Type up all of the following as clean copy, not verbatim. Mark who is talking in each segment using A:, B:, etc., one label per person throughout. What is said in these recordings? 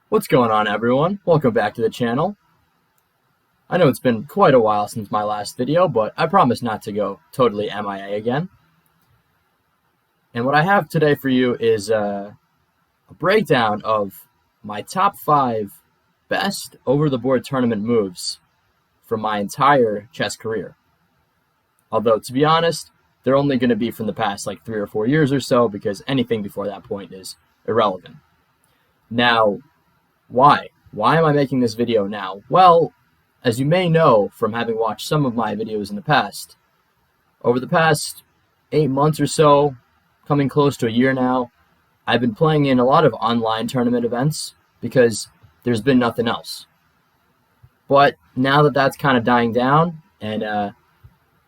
A: What's going on, everyone? Welcome back to the channel. I know it's been quite a while since my last video, but I promise not to go totally MIA again. And what I have today for you is a breakdown of my top 5 best over-the-board tournament moves from my entire chess career. Although, to be honest, they're only going to be from the past like 3 or 4 years or so, because anything before that point is irrelevant. Now, why? Why am I making this video now? Well, as you may know from having watched some of my videos in the past, over the past 8 months or so, coming close to a year now, I've been playing in a lot of online tournament events because there's been nothing else. But now that that's kind of dying down and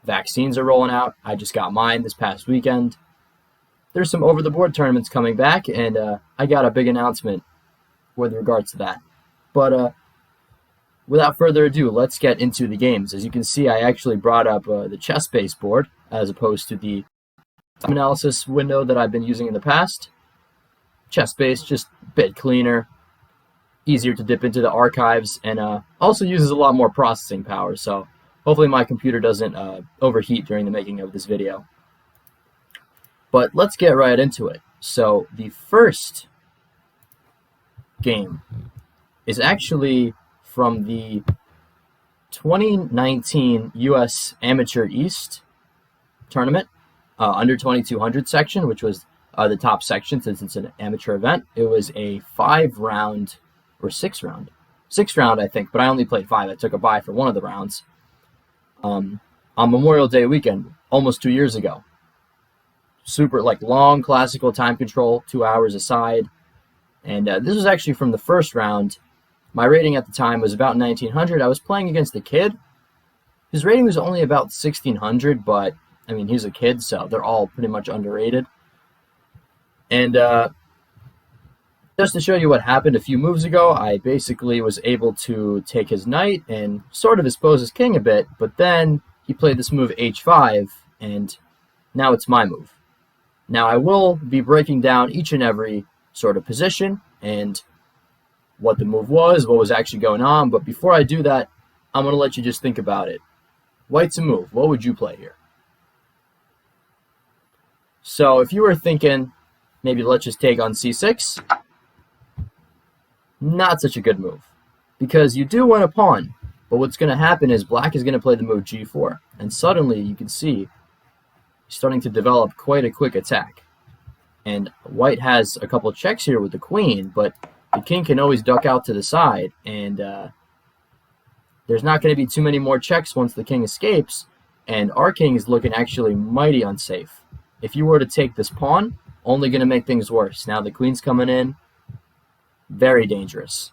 A: vaccines are rolling out, I just got mine this past weekend, there's some over-the-board tournaments coming back, and I got a big announcement with regards to that. But without further ado, let's get into the games. As you can see, I actually brought up the chess-based board as opposed to the analysis window that I've been using in the past. Chess-based, just a bit cleaner, easier to dip into the archives, and also uses a lot more processing power, so hopefully my computer doesn't overheat during the making of this video. But let's get right into it. So the first game is actually from the 2019 US Amateur East tournament, under 2200 section, which was the top section since it's an amateur event. It was a 5-round or 6-round, I think, but I only played 5. I took a bye for one of the rounds on Memorial Day weekend, almost 2 years ago. Super long classical time control, 2 hours aside. And this was actually from the first round. My rating at the time was about 1900. I was playing against a kid. His rating was only about 1600, but I mean, he's a kid, so they're all pretty much underrated. And just to show you what happened a few moves ago, I basically was able to take his knight and sort of expose his king a bit, but then he played this move h5, and now it's my move. Now I will be breaking down each and every sort of position and what the move was, what was actually going on. But before I do that, I'm going to let you just think about it. White's a move. What would you play here? So if you were thinking, maybe let's just take on c6, not such a good move, because you do want a pawn. But what's going to happen is black is going to play the move g4, and suddenly you can see he's starting to develop quite a quick attack. And white has a couple checks here with the queen, but the king can always duck out to the side, and there's not going to be too many more checks once the king escapes, and our king is looking actually mighty unsafe. If you were to take this pawn, only going to make things worse. Now the queen's coming in, very dangerous.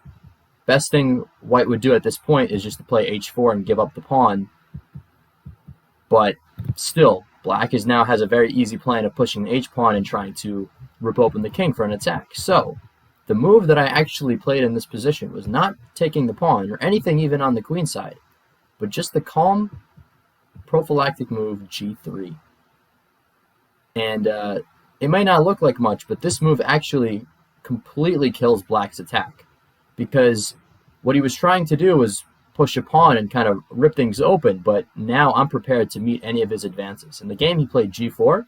A: Best thing white would do at this point is just to play h4 and give up the pawn, but still, black now has a very easy plan of pushing the h-pawn and trying to rip open the king for an attack. So the move that I actually played in this position was not taking the pawn or anything even on the queen side, but just the calm prophylactic move g3. And it may not look like much, but this move actually completely kills black's attack, because what he was trying to do was push a pawn and kind of rip things open, but now I'm prepared to meet any of his advances. In the game, he played g4,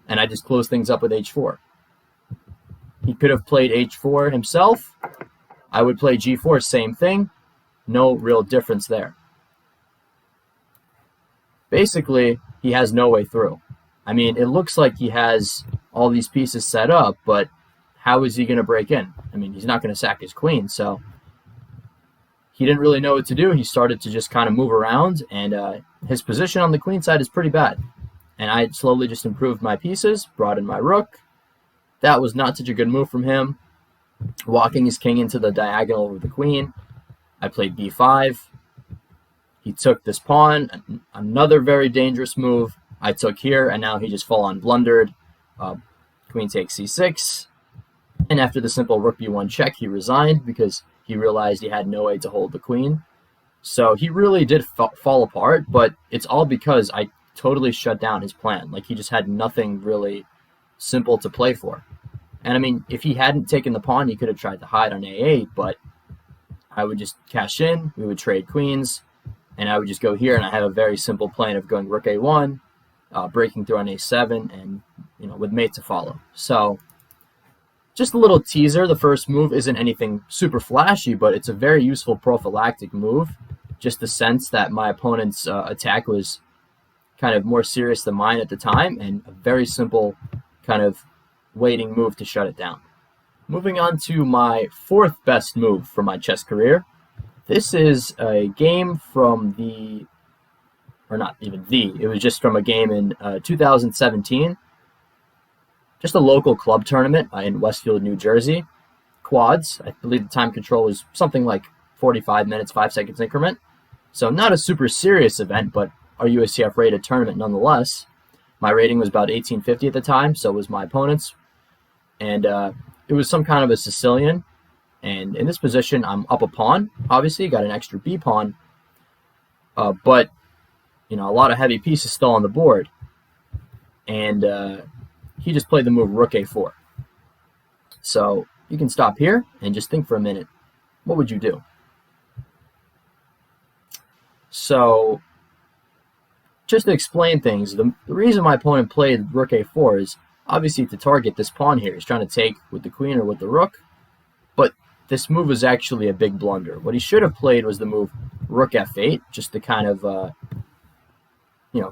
A: and I just closed things up with h4. He could have played h4 himself. I would play g4, same thing. No real difference there. Basically, he has no way through. I mean, it looks like he has all these pieces set up, but how is he going to break in? I mean, he's not going to sack his queen, so he didn't really know what to do. He started to just kind of move around, and his position on the queen side is pretty bad. And I slowly just improved my pieces, brought in my rook. That was not such a good move from him, walking his king into the diagonal over the queen. I played b5. He took this pawn, another very dangerous move. I took here, and now he just full-on blundered. Queen takes c6. And after the simple rook b1 check, he resigned because he realized he had no way to hold the queen. So he really did fall apart, but it's all because I totally shut down his plan. Like, he just had nothing really simple to play for. And I mean, if he hadn't taken the pawn, he could have tried to hide on A8, but I would just cash in, we would trade queens, and I would just go here, and I have a very simple plan of going rook A1, breaking through on A7, and with mate to follow. So just a little teaser. The first move isn't anything super flashy, but it's a very useful prophylactic move. Just the sense that my opponent's attack was kind of more serious than mine at the time, and a very simple kind of waiting move to shut it down. Moving on to my fourth best move for my chess career. This is a game from it was just from a game in 2017. Just a local club tournament in Westfield, New Jersey. Quads. I believe the time control was something like 45 minutes, 5 seconds increment. So not a super serious event, but our USCF rated tournament nonetheless. My rating was about 1850 at the time, so was my opponent's. And it was some kind of a Sicilian. And in this position, I'm up a pawn. Obviously, got an extra B pawn. But, a lot of heavy pieces still on the board. And he just played the move rook A4. So you can stop here and just think for a minute. What would you do? So just to explain things, the reason my opponent played rook A4 is obviously to target this pawn here. He's trying to take with the queen or with the rook. But this move was actually a big blunder. What he should have played was the move rook F8, just to kind of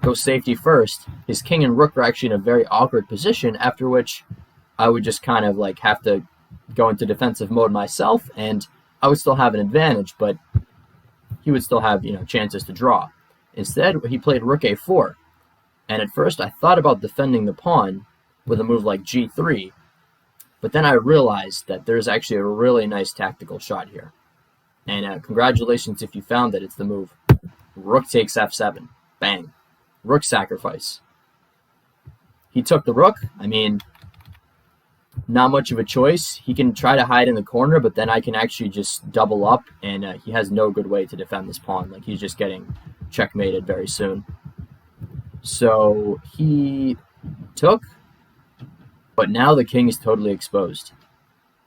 A: go safety first. His king and rook are actually in a very awkward position, after which I would just kind of have to go into defensive mode myself, and I would still have an advantage, but he would still have chances to draw. Instead, he played rook A4, and at first I thought about defending the pawn with a move like G3, but then I realized that there's actually a really nice tactical shot here. And congratulations if you found it. It's the move rook takes F7. Bang. Rook sacrifice. He took the rook. I mean, not much of a choice. He can try to hide in the corner, but then I can actually just double up, and he has no good way to defend this pawn. He's just getting checkmated very soon. So he took, but now the king is totally exposed.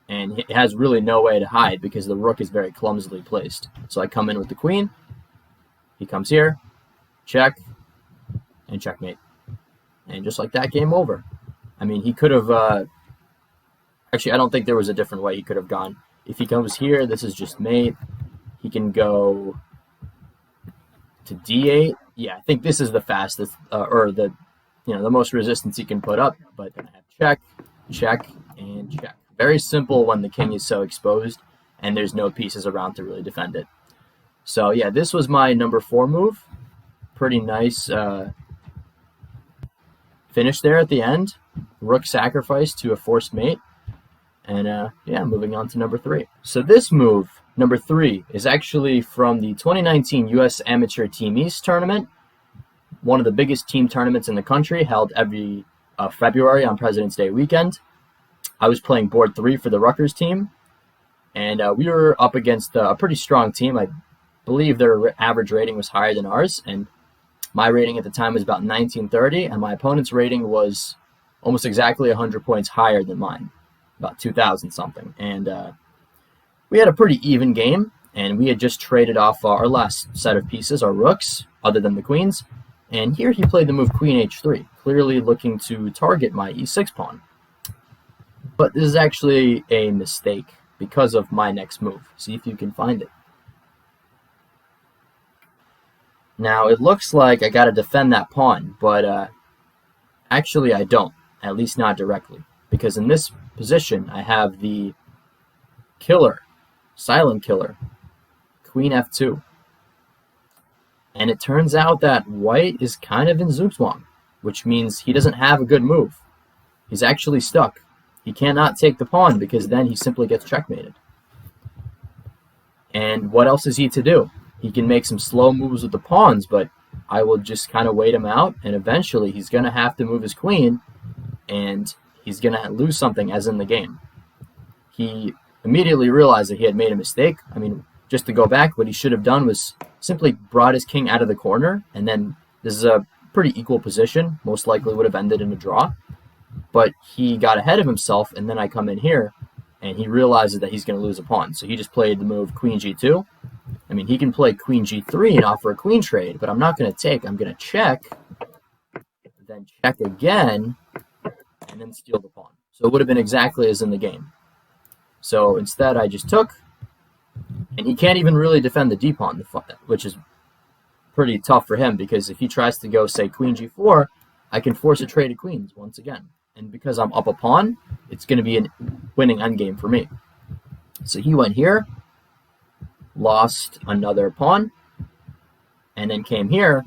A: And it has really no way to hide because the rook is very clumsily placed. So I come in with the queen. He comes here. Check. And checkmate. And just like that, game over. I mean, he could have... actually, I don't think there was a different way he could have gone. If he comes here, this is just mate. He can go to D8. Yeah, I think this is the fastest, or the most resistance he can put up. But then I have check, check, and check. Very simple when the king is so exposed and there's no pieces around to really defend it. So yeah, this was my number 4 move. Pretty nice finish there at the end. Rook sacrifice to a forced mate. And yeah, moving on to number 3. So this move, number 3, is actually from the 2019 US Amateur Team East tournament. One of the biggest team tournaments in the country, held every February on President's Day weekend. I was playing board 3 for the Rutgers team, and we were up against a pretty strong team. I believe their average rating was higher than ours, and my rating at the time was about 1930, and my opponent's rating was almost exactly 100 points higher than mine, about 2,000 something. And we had a pretty even game, and we had just traded off our last set of pieces, our rooks, other than the queens. And here he played the move queen h3, clearly looking to target my e6 pawn. But this is actually a mistake because of my next move. See if you can find it. Now, it looks like I got to defend that pawn, but actually I don't, at least not directly. Because in this position, I have the killer, silent killer, queen f2. And it turns out that white is kind of in Zugzwang, which means he doesn't have a good move. He's actually stuck. He cannot take the pawn because then he simply gets checkmated. And what else is he to do? He can make some slow moves with the pawns, but I will just kind of wait him out, and eventually he's going to have to move his queen, and he's going to lose something as in the game. He immediately realized that he had made a mistake. I mean, just to go back, what he should have done was simply brought his king out of the corner, and then this is a pretty equal position. Most likely would have ended in a draw. but he got ahead of himself, and then I come in here, and he realizes that he's going to lose a pawn. So he just played the move queen g2. I mean, he can play queen g3 and offer a queen trade, but I'm not going to take. I'm going to check, then check again, and then steal the pawn. So it would have been exactly as in the game. So instead, I just took, and he can't even really defend the d pawn, which is pretty tough for him, because if he tries to go, say, queen g4, I can force a trade of queens once again. And because I'm up a pawn, it's going to be a winning endgame for me. So he went here, lost another pawn, and then came here,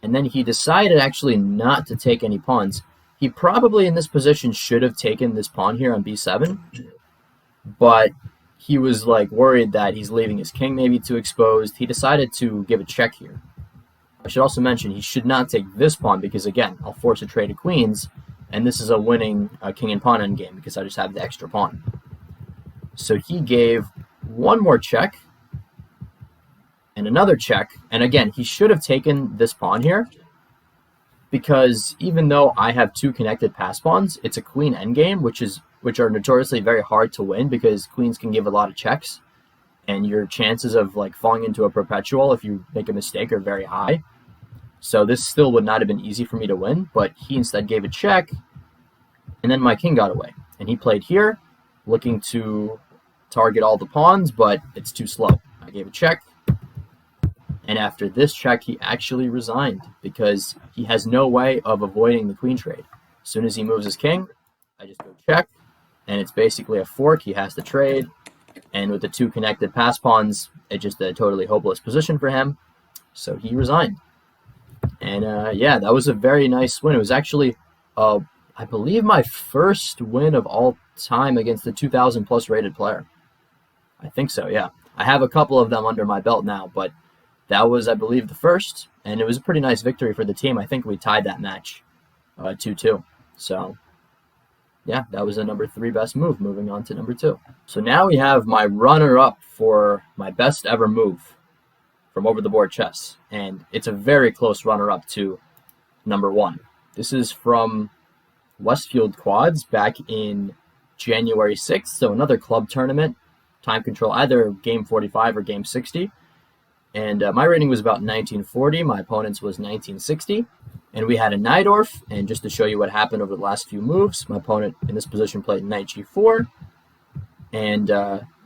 A: and then he decided actually not to take any pawns. He probably in this position should have taken this pawn here on b7, but he was like worried that he's leaving his king maybe too exposed. He decided to give a check here. I should also mention he should not take this pawn because, again, I'll force a trade of queens, and this is a winning king and pawn endgame because I just have the extra pawn. So he gave one more check and another check, and again, he should have taken this pawn here because even though I have two connected pass pawns, it's a queen endgame, which are notoriously very hard to win because queens can give a lot of checks, and your chances of like falling into a perpetual if you make a mistake are very high. So this still would not have been easy for me to win, but he instead gave a check, and then my king got away. And he played here, looking to target all the pawns, but it's too slow. I gave a check, and after this check, he actually resigned because he has no way of avoiding the queen trade. As soon as he moves his king, I just go check, and it's basically a fork. He has to trade, and with the two connected pass pawns, it's just a totally hopeless position for him, so he resigned. And yeah, that was a very nice win. It was actually, I believe, my first win of all time against the 2,000 plus rated player. I think so, yeah. I have a couple of them under my belt now, but that was, I believe, the first, and it was a pretty nice victory for the team. I think we tied that match 2-2. So yeah, that was a number 3 best move, moving on to number 2. So now we have my runner-up for my best ever move from over the board chess, and it's a very close runner-up to number 1. This is from Westfield Quads back in January 6th, so another club tournament, time control, either game 45 or game 60, and my rating was about 1940, my opponent's was 1960, and we had a Najdorf, and just to show you what happened over the last few moves, my opponent in this position played knight g4, and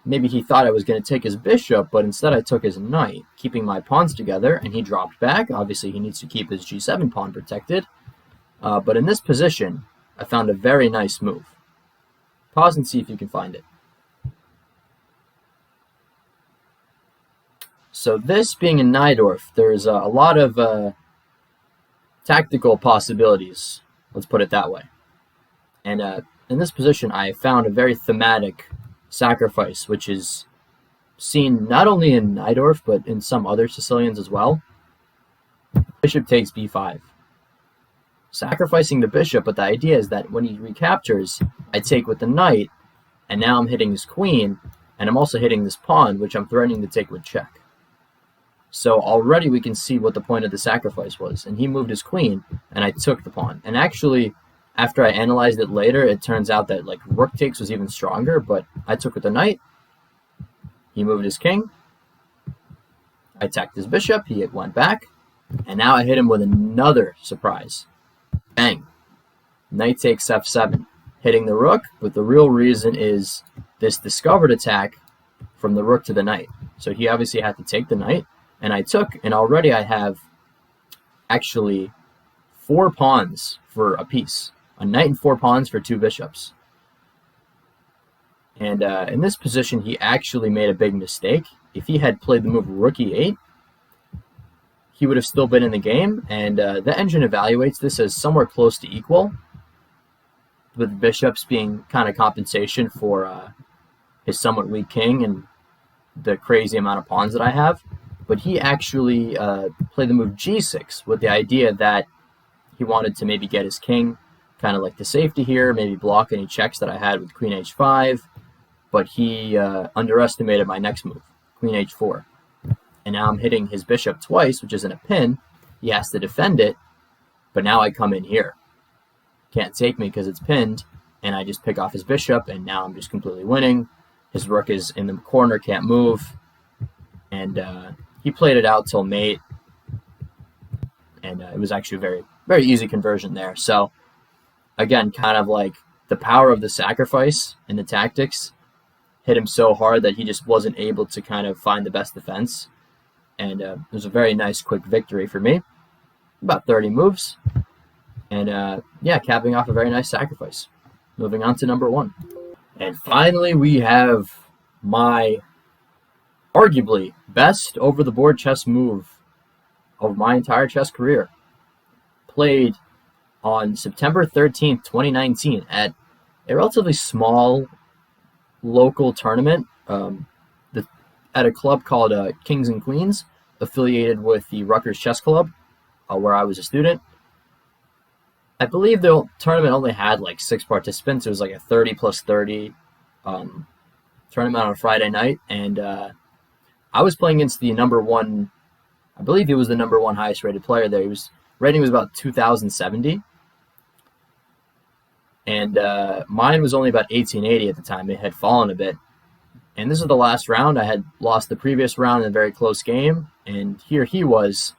A: maybe he thought I was going to take his bishop, but instead I took his knight, keeping my pawns together, and he dropped back. Obviously, he needs to keep his g7 pawn protected. But in this position, I found a very nice move. Pause and see if you can find it. So this being a Najdorf, there's a lot of tactical possibilities, let's put it that way. And in this position, I found a very thematic sacrifice, which is seen not only in Najdorf, but in some other Sicilians as well. Bishop takes b5. Sacrificing the bishop, but the idea is that when he recaptures, I take with the knight, and now I'm hitting his queen, and I'm also hitting this pawn, which I'm threatening to take with check. So already we can see what the point of the sacrifice was, and he moved his queen, and I took the pawn. And actually, after I analyzed it later, it turns out that like rook takes was even stronger, but I took with the knight. He moved his king. I attacked his bishop. He went back. And now I hit him with another surprise. Bang. Knight takes f7, hitting the rook, but the real reason is this discovered attack from the rook to the knight. So he obviously had to take the knight, and I took, and already I have actually 4 pawns for a piece. A knight and 4 pawns for 2 bishops. And in this position, he actually made a big mistake. If he had played the move rook e8, he would have still been in the game, and the engine evaluates this as somewhere close to equal, with bishops being kind of compensation for his somewhat weak king and the crazy amount of pawns that I have. But he actually played the move g6 with the idea that he wanted to maybe get his king kind of like the safety here, maybe block any checks that I had with queen h5, but he underestimated my next move, queen h4. And now I'm hitting his bishop twice, which isn't a pin. He has to defend it, but now I come in here. can't take me because it's pinned, and I just pick off his bishop, and now I'm just completely winning. His rook is in the corner, can't move, and he played it out till mate, and it was actually a very, very easy conversion there. So again, kind of like the power of the sacrifice and the tactics hit him so hard that he just wasn't able to kind of find the best defense. And it was a very nice, quick victory for me. About 30 moves. And yeah, capping off a very nice sacrifice. Moving on to number 1. And finally, we have my arguably best over-the-board chess move of my entire chess career. Played on September 13th, 2019 at a relatively small local tournament at a club called Kings and Queens, affiliated with the Rutgers Chess Club, where I was a student. I believe the tournament only had like 6 participants. It was like a 30 plus 30 tournament on a Friday night, and I was playing against the number 1, I believe he was the number 1 highest rated player there. His rating was about 2,070. And mine was only about 1880 at the time. It had fallen a bit. And this is the last round. I had lost the previous round in a very close game. And here he was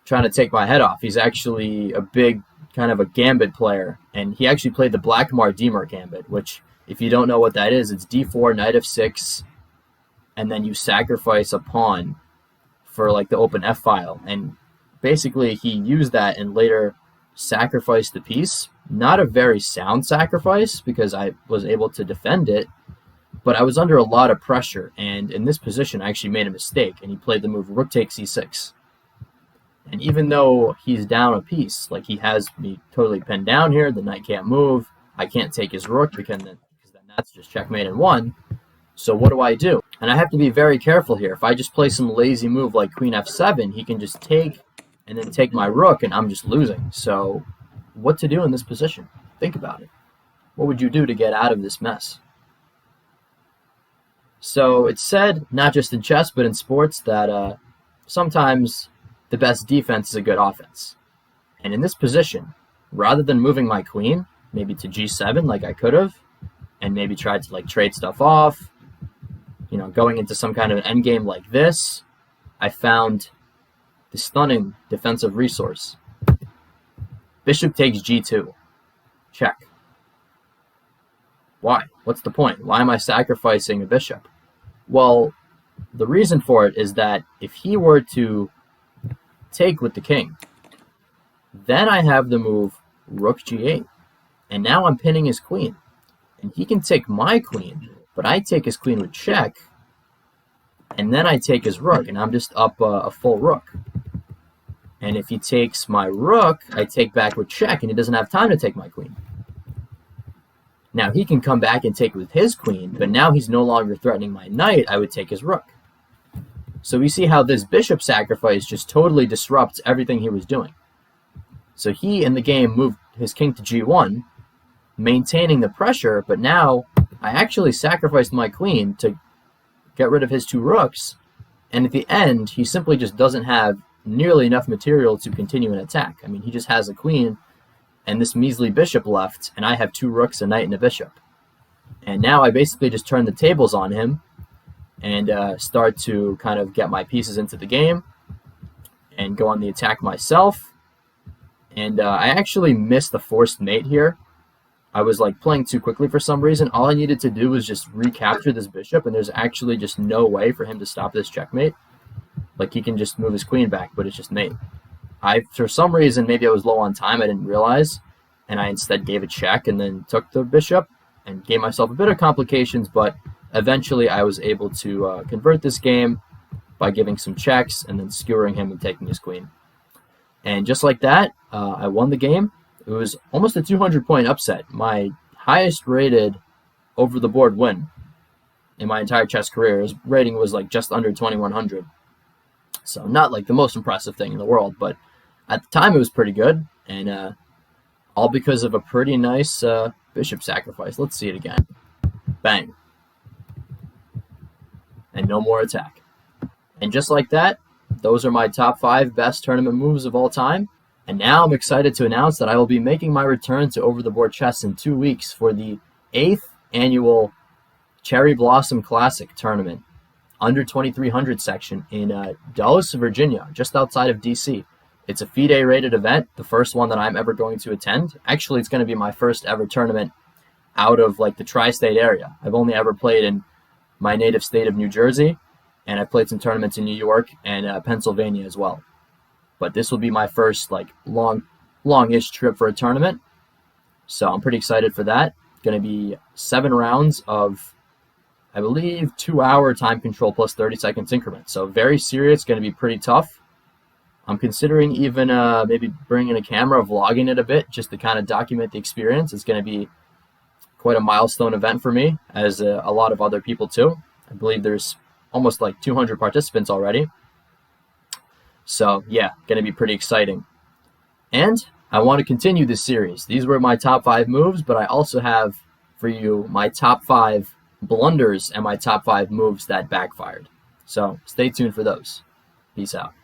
A: trying to take my head off. He's actually a big kind of a gambit player. And he actually played the Blackmar-Demer gambit, which if you don't know what that is, it's d4, knight f6, and then you sacrifice a pawn for like the open f file. And basically he used that and later sacrificed the piece. Not a very sound sacrifice because I was able to defend it, but I was under a lot of pressure, and in this position I actually made a mistake, and he played the move rook takes c6. And even though he's down a piece, like he has me totally pinned down here, the knight can't move, I can't take his rook because then that's just checkmate in 1. So what do? And I have to be very careful here. If I just play some lazy move like queen f7, he can just take and then take my rook, and I'm just losing. So what to do in this position? Think about it. What would you do to get out of this mess? So it's said, not just in chess, but in sports, that sometimes the best defense is a good offense. And in this position, rather than moving my queen, maybe to g7 like I could have, and maybe tried to like trade stuff off, going into some kind of an endgame like this, I found the stunning defensive resource. Bishop takes g2. Check. Why? What's the point? Why am I sacrificing a bishop? Well, the reason for it is that if he were to take with the king, then I have the move rook g8. And now I'm pinning his queen. And he can take my queen, but I take his queen with check, and then I take his rook, and I'm just up a full rook. And if he takes my rook, I take back with check, and he doesn't have time to take my queen. Now, he can come back and take with his queen, but now he's no longer threatening my knight. I would take his rook. So we see how this bishop sacrifice just totally disrupts everything he was doing. So he, in the game, moved his king to g1, maintaining the pressure, but now I actually sacrificed my queen to get rid of his 2 rooks, and at the end, he simply just doesn't have nearly enough material to continue an attack. I mean, he just has a queen and this measly bishop left, and I have 2 rooks, a knight, and a bishop. And now I basically just turn the tables on him and start to kind of get my pieces into the game and go on the attack myself. And I actually missed the forced mate here. I was like playing too quickly for some reason. All I needed to do was just recapture this bishop, and there's actually just no way for him to stop this checkmate. Like, he can just move his queen back, but it's just mate. For some reason, maybe I was low on time, I didn't realize, and I instead gave a check and then took the bishop and gave myself a bit of complications, but eventually I was able to convert this game by giving some checks and then skewering him and taking his queen. And just like that, I won the game. It was almost a 200-point upset, my highest rated over-the-board win in my entire chess career. His rating was like just under 2,100. So not like the most impressive thing in the world, but at the time it was pretty good, and all because of a pretty nice bishop sacrifice. Let's see it again. Bang. And no more attack. And just like that, those are my top 5 best tournament moves of all time. And now I'm excited to announce that I will be making my return to Over the Board Chess in 2 weeks for the 8th annual Cherry Blossom Classic tournament, under 2300 section in Dulles, Virginia, just outside of DC. It's a FIDE rated event, the first one that I'm ever going to attend. Actually, it's going to be my first ever tournament out of like the tri-state area. I've only ever played in my native state of New Jersey, and I've played some tournaments in New York and Pennsylvania as well. But this will be my first like long-ish trip for a tournament. So I'm pretty excited for that. Going to be 7 rounds of, I believe, 2-hour time control plus 30 seconds increments. So very serious, going to be pretty tough. I'm considering even maybe bringing a camera, vlogging it a bit, just to kind of document the experience. It's going to be quite a milestone event for me, as a lot of other people too. I believe there's almost like 200 participants already. So yeah, going to be pretty exciting. And I want to continue this series. These were my top 5 moves, but I also have for you my top 5 blunders and my top 5 moves that backfired. So stay tuned for those. Peace out.